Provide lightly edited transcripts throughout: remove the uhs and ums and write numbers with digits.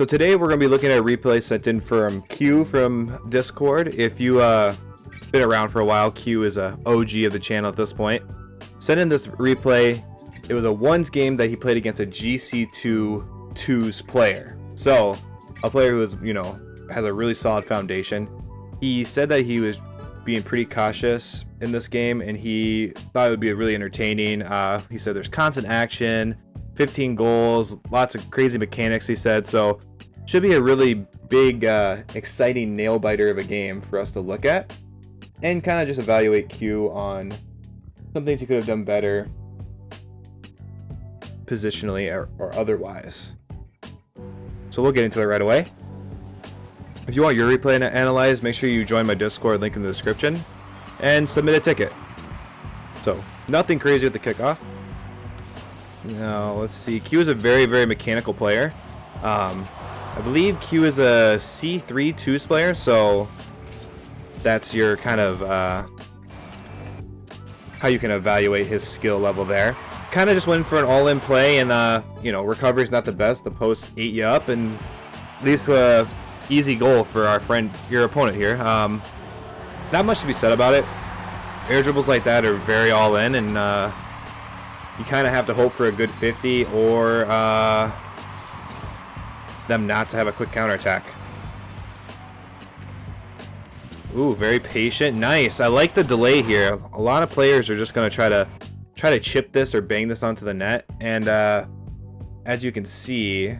So today we're going to be looking at a replay sent in from Q from Discord. If you been around for a while, Q is a OG of the channel at this point. Sent in this replay. It was a ones game that he played against a GC2 twos player. So a player who is, has a really solid foundation. He said that he was being pretty cautious in this game, and he thought it would be really entertaining. He said there's constant action, 15 goals, lots of crazy mechanics, he said. So should be a really big, exciting nail biter of a game for us to look at and kind of just evaluate Q on some things he could have done better positionally or otherwise. So we'll get into it right away. If you want your replay analyzed, make sure you join my Discord, link in the description, and submit a ticket. So nothing crazy with the kickoff. Now let's see. Q is a very, very mechanical player. I believe Q is a C3 twos player, so that's your kind of how you can evaluate his skill level there. Kind of just went for an all-in play, and recovery is not the best. The post ate you up, and leads to a easy goal for our friend, your opponent here. Not much to be said about it. Air dribbles like that are very all-in, and you kind of have to hope for a good 50 or them not to have a quick counterattack. Ooh, very patient. Nice. I like the delay here. A lot of players are just going to try to chip this or bang this onto the net, and as you can see,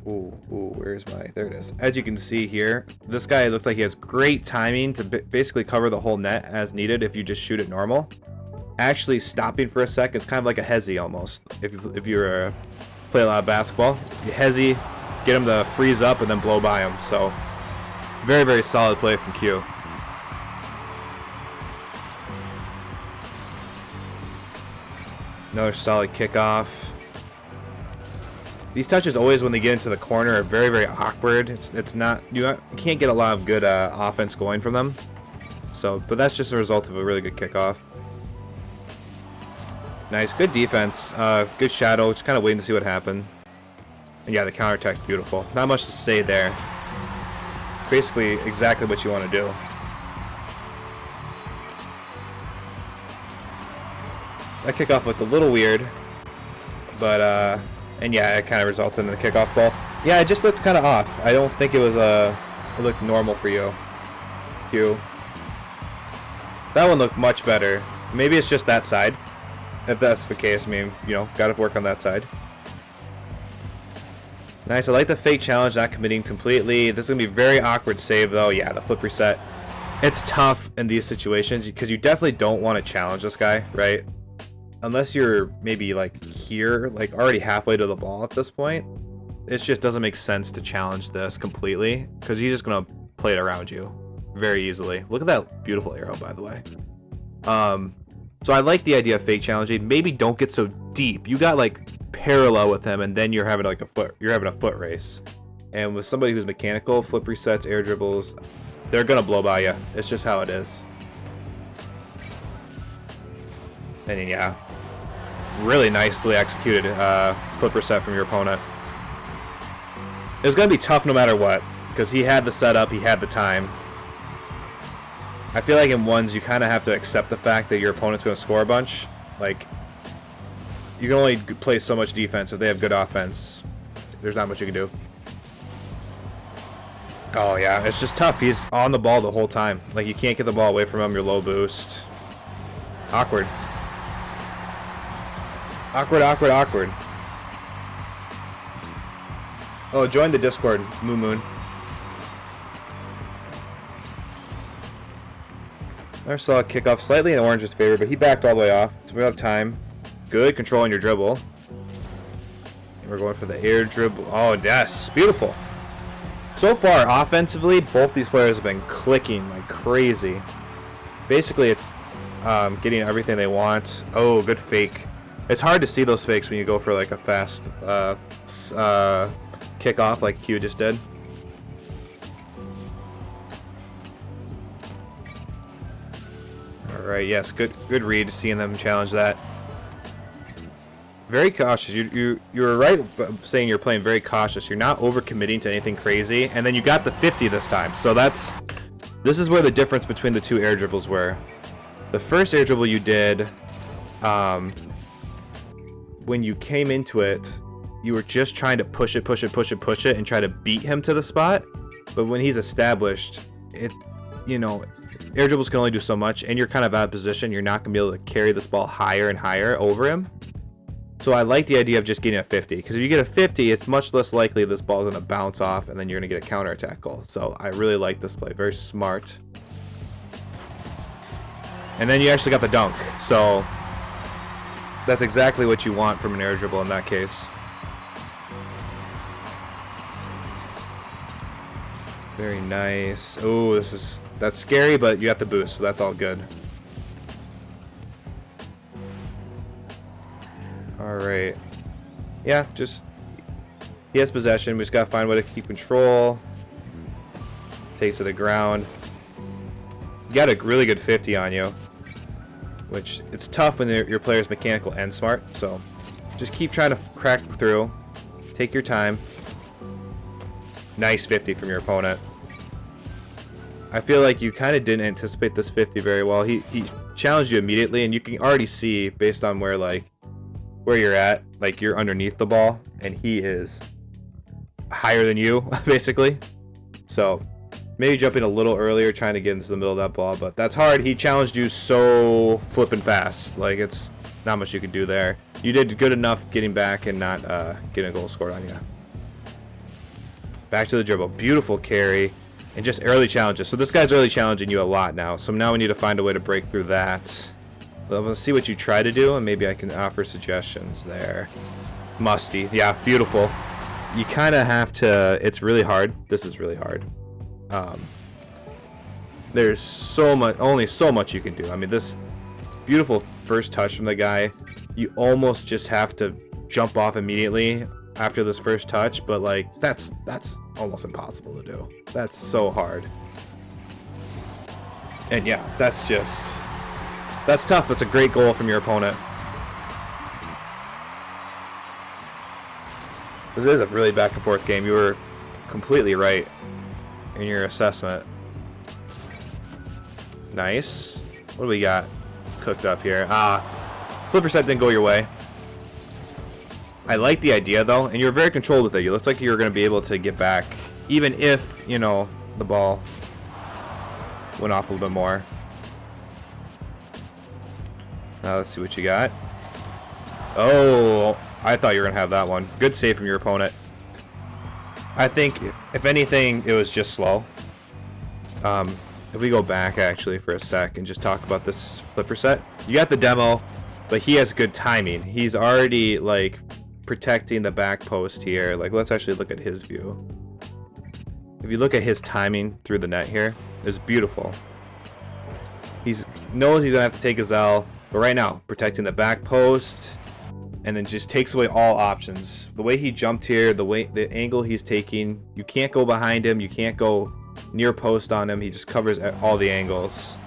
where's my, there it is. As you can see here, this guy looks like he has great timing to basically cover the whole net as needed if you just shoot it normal. Actually stopping for a sec, it's kind of like a hezzy almost. If you're play a lot of basketball, you hezzy, get him to freeze up and then blow by him. So very, very solid play from Q. Another solid kickoff. These touches always, when they get into the corner, are very, very awkward. It's not, you can't get a lot of good offense going from them. So, but that's just a result of a really good kickoff. Nice, good defense, good shadow. Just kind of waiting to see what happened. And yeah, the counterattack's beautiful. Not much to say there. Basically, exactly what you want to do. That kickoff looked a little weird, but and yeah, it kind of resulted in the kickoff ball. Yeah, it just looked kind of off. I don't think it was it looked normal for you, Q. That one looked much better. Maybe it's just that side. If that's the case, I mean, gotta work on that side. Nice. I like the fake challenge, not committing completely. This is gonna be a very awkward save, though. Yeah, the flip reset. It's tough in these situations because you definitely don't want to challenge this guy, right? Unless you're maybe like here, like already halfway to the ball at this point. It just doesn't make sense to challenge this completely because he's just gonna play it around you very easily. Look at that beautiful arrow, by the way. So I like the idea of fake challenging. Maybe don't get so deep. You got like parallel with him, and then you're having like a foot race. And with somebody who's mechanical, flip resets, air dribbles, they're gonna blow by you. It's just how it is. And then, yeah, really nicely executed flip reset from your opponent. It was gonna be tough no matter what because he had the setup, he had the time. I feel like in ones you kind of have to accept the fact that your opponent's going to score a bunch. Like, you can only play so much defense. If they have good offense, there's not much you can do. Oh yeah, it's just tough. He's on the ball the whole time. Like, you can't get the ball away from him. You're low boost. Awkward. Awkward. Oh, join the Discord, Moon. I saw a kickoff slightly in Orange's favor, but he backed all the way off, so we have time. Good controlling your dribble. And we're going for the air dribble. Oh, yes. Beautiful. So far, offensively, both these players have been clicking like crazy. Basically, it's getting everything they want. Oh, good fake. It's hard to see those fakes when you go for like a fast kickoff like Q just did. Alright, yes, good read, seeing them challenge that. very cautious. You were right saying you're playing very cautious. You're not overcommitting to anything crazy, and then you got the 50 this time. So this is where the difference between the two air dribbles were. The first air dribble you did, when you came into it, you were just trying to push it, and try to beat him to the spot. But when he's established, air dribbles can only do so much, and you're kind of out of position. You're not going to be able to carry this ball higher and higher over him. So I like the idea of just getting a 50, because if you get a 50, it's much less likely this ball is going to bounce off, and then you're going to get a counterattack goal. So I really like this play. Very smart. And then you actually got the dunk. So that's exactly what you want from an air dribble in that case. Very nice. Oh, that's scary, but you got the boost, so that's all good. All right. Yeah, he has possession. We just gotta find a way to keep control. Take to the ground. You got a really good 50 on you, which it's tough when your player's mechanical and smart. So just keep trying to crack through. Take your time. Nice 50 from your opponent. I feel like you kind of didn't anticipate this 50 very well. He challenged you immediately, and you can already see based on where you're at, like you're underneath the ball, and he is higher than you, basically. So maybe jumping a little earlier, trying to get into the middle of that ball, but that's hard. He challenged you so flipping fast. Like, it's not much you can do there. You did good enough getting back and not getting a goal scored on you. Back to the dribble. Beautiful carry. And just early challenges. So this guy's early challenging you a lot now. So now we need to find a way to break through that. But let's see what you try to do, and maybe I can offer suggestions there. Musty. Yeah, beautiful. You kind of have to... It's really hard. This is really hard. There's only so much you can do. I mean, this beautiful first touch from the guy. You almost just have to jump off immediately after this first touch, but like that's almost impossible to do. That's so hard. And yeah, that's tough. That's a great goal from your opponent. This is a really back and forth game. You were completely right in your assessment. Nice. What do we got cooked up here? Flipper set didn't go your way. I like the idea, though, and you're very controlled with it. It looks like you're going to be able to get back, even if, the ball went off a little bit more. Now let's see what you got. Oh, I thought you were going to have that one. Good save from your opponent. I think, if anything, it was just slow. If we go back, actually, for a sec and just talk about this flipper set. You got the demo, but he has good timing. He's already, like, protecting the back post here. Like, let's actually look at his view. If you look at his timing through the net here, it's beautiful. He knows he's gonna have to take his L, but right now, protecting the back post, and then just takes away all options. The way he jumped here, the angle he's taking, you can't go behind him, you can't go near post on him. He just covers all the angles.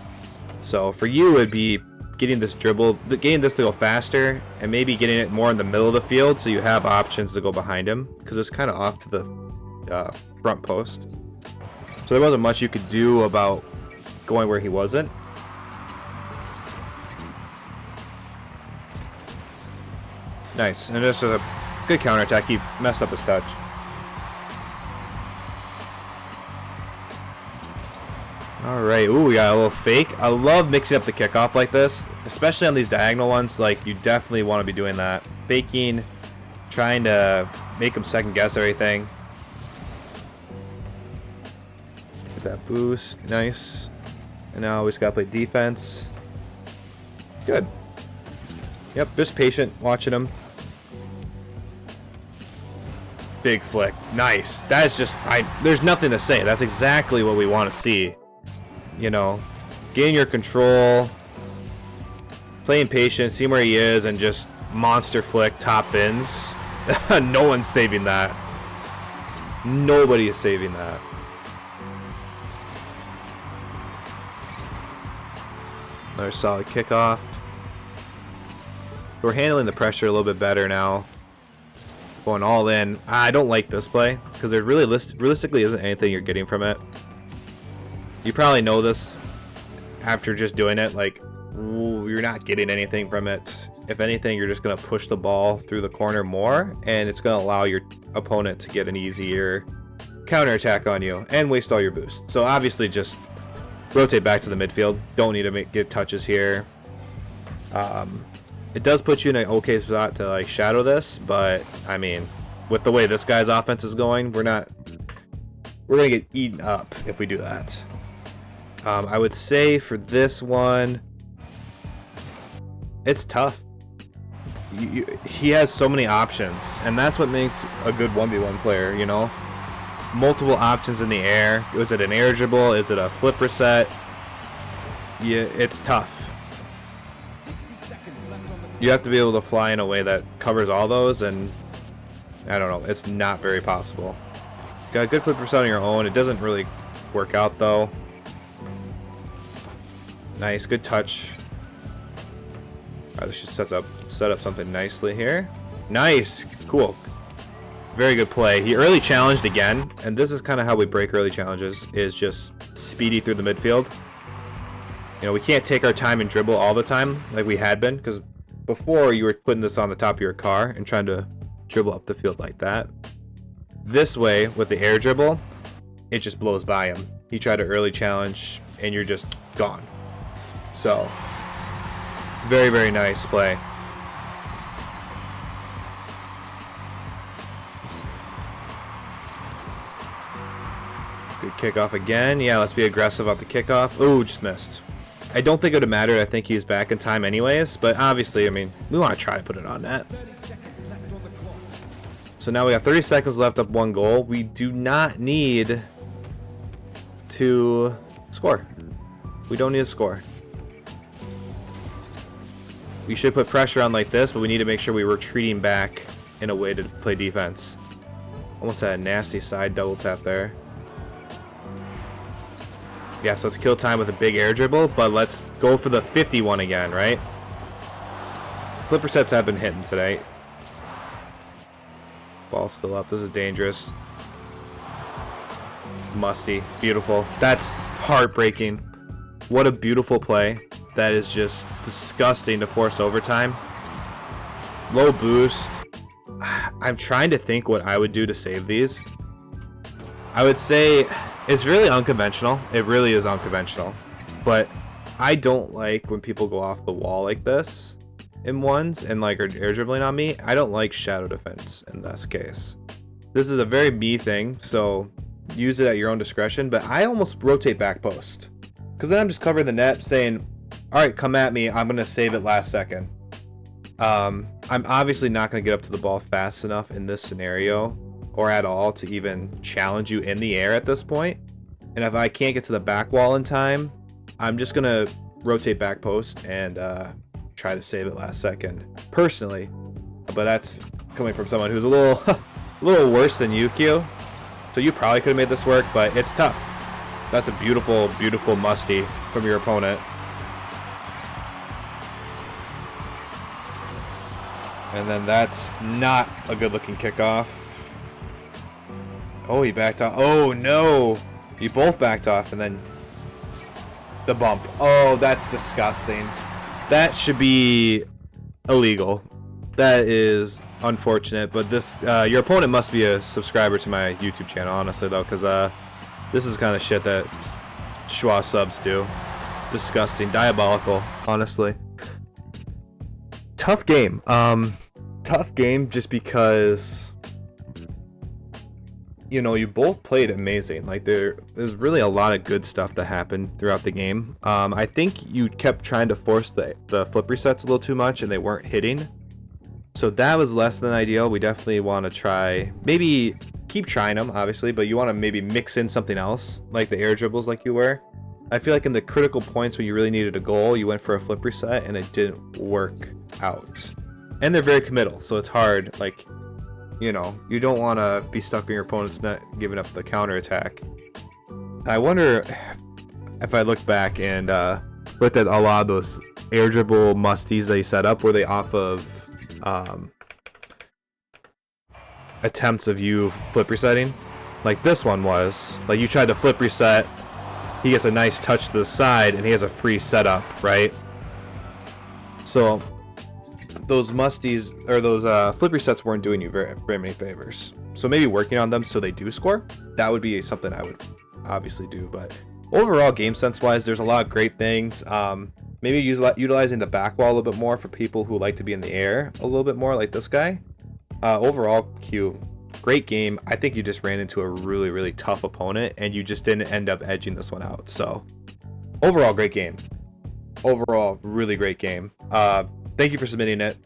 So for you, it'd be getting this dribble, getting this to go faster, and maybe getting it more in the middle of the field so you have options to go behind him, because it's kind of off to the front post. So there wasn't much you could do about going where he wasn't. Nice, and just a good counterattack. He messed up his touch. Alright, ooh, we got a little fake. I love mixing up the kickoff like this, especially on these diagonal ones. Like, you definitely want to be doing that. Faking, trying to make them second guess everything. Get that boost, nice. And now we just gotta play defense. Good. Yep, just patient, watching him. Big flick, nice. That is just, there's nothing to say. That's exactly what we want to see. Gain your control, playing patient, see where he is, and just monster flick, top bins. No one's saving that. Nobody is saving that. Another solid kickoff. We're handling the pressure a little bit better now. Going all in. I don't like this play because there really realistically isn't anything you're getting from it. You probably know this after just doing it. Like, ooh, you're not getting anything from it. If anything, you're just going to push the ball through the corner more, and it's going to allow your opponent to get an easier counterattack on you and waste all your boost. So obviously just rotate back to the midfield. Don't need to get touches here. It does put you in an okay spot to like shadow this, but I mean, with the way this guy's offense is going, we're gonna get eaten up if we do that. I would say for this one, it's tough. He has so many options, and that's what makes a good 1v1 player, you know? Multiple options in the air. Was it an air dribble? Is it a flip reset? Yeah, it's tough. You have to be able to fly in a way that covers all those, and I don't know, it's not very possible. Got a good flip reset on your own. It doesn't really work out though. Nice, good touch. Alright, this should set up something nicely here. Nice, cool. Very good play. He early challenged again, and this is kind of how we break early challenges, is just speedy through the midfield. You know, we can't take our time and dribble all the time like we had been, because before you were putting this on the top of your car and trying to dribble up the field like that. This way, with the air dribble, it just blows by him. He tried to early challenge, and you're just gone. So, very, very nice play. Good kickoff again. Yeah, let's be aggressive on the kickoff. Ooh, just missed. I don't think it would have mattered. I think he's back in time anyways, but obviously, I mean, we want to try to put it on net. So now we got 30 seconds left, up 1 goal. We do not need to score. We don't need to score. We should put pressure on like this, but we need to make sure we were retreating back in a way to play defense. Almost had a nasty side double tap there. Yeah, so let's kill time with a big air dribble, but let's go for the 51 again, right? Flipper sets have been hitting today. Ball's still up. This is dangerous. Musty. Beautiful. That's heartbreaking. What a beautiful play. That is just disgusting to force overtime. Low boost. I'm trying to think what I would do to save these. I would say it's really unconventional. It really is unconventional. But I don't like when people go off the wall like this in ones and like are air dribbling on me. I don't like shadow defense in this case. This is a very me thing, so use it at your own discretion. But I almost rotate back post, because then I'm just covering the net saying, all right, come at me. I'm going to save it last second. I'm obviously not going to get up to the ball fast enough in this scenario or at all to even challenge you in the air at this point. And if I can't get to the back wall in time, I'm just going to rotate back post and try to save it last second, personally. But that's coming from someone who's a little worse than you, Q. So you probably could have made this work, but it's tough. That's a beautiful, beautiful musty from your opponent. And then that's not a good looking kickoff. Oh, he backed off. Oh no, you both backed off, and then the bump. Oh, that's disgusting. That should be illegal. That is unfortunate, but this your opponent must be a subscriber to my YouTube channel, honestly, though, because this is kind of shit that Schwa subs do. Disgusting, diabolical, honestly. Tough game. Tough game just because, you know, you both played amazing. Like, there's really a lot of good stuff that happened throughout the game. I think you kept trying to force the flip resets a little too much, and they weren't hitting. So that was less than ideal. We definitely want to try, maybe keep trying them, obviously, but you want to maybe mix in something else, like the air dribbles like you were. I feel like in the critical points when you really needed a goal, you went for a flip reset, and it didn't work out. And they're very committal, so it's hard. Like, you know, you don't want to be stuck in your opponent's net giving up the counter attack. I wonder if I look back and looked at a lot of those air dribble musties they set up, were they off of attempts of you flip resetting? Like this one was. Like you tried to flip reset, he gets a nice touch to the side, and he has a free setup, right? So those musties, or those flip resets weren't doing you very many favors. So maybe working on them so they do score, that would be something I would obviously do. But overall, game sense wise, there's a lot of great things. Maybe utilizing the back wall a little bit more for people who like to be in the air a little bit more, like this guy. Overall, Q, great game. I think you just ran into a really, really tough opponent, and you just didn't end up edging this one out. So overall, great game. Overall, really great game. Thank you for submitting it.